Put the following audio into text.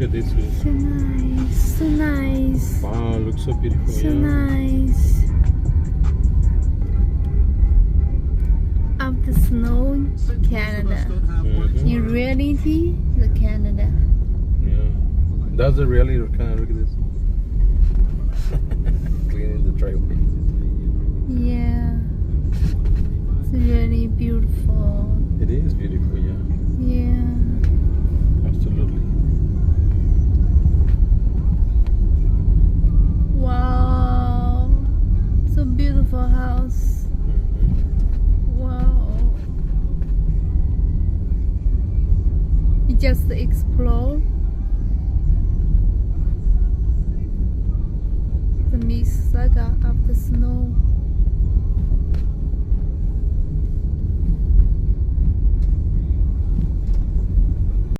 look at this view. So nice, so nice. Wow, looks so beautiful. So yeah. nice. After snow, Canada. In reality, the Canada. Yeah. That's a really kind of look at this. Cleaning the driveway. Yeah. It's really beautiful. It is beautiful, yeah. Yeah. Absolutely. Wow. So beautiful house. Wow. We just explore the Mississauga of the snow.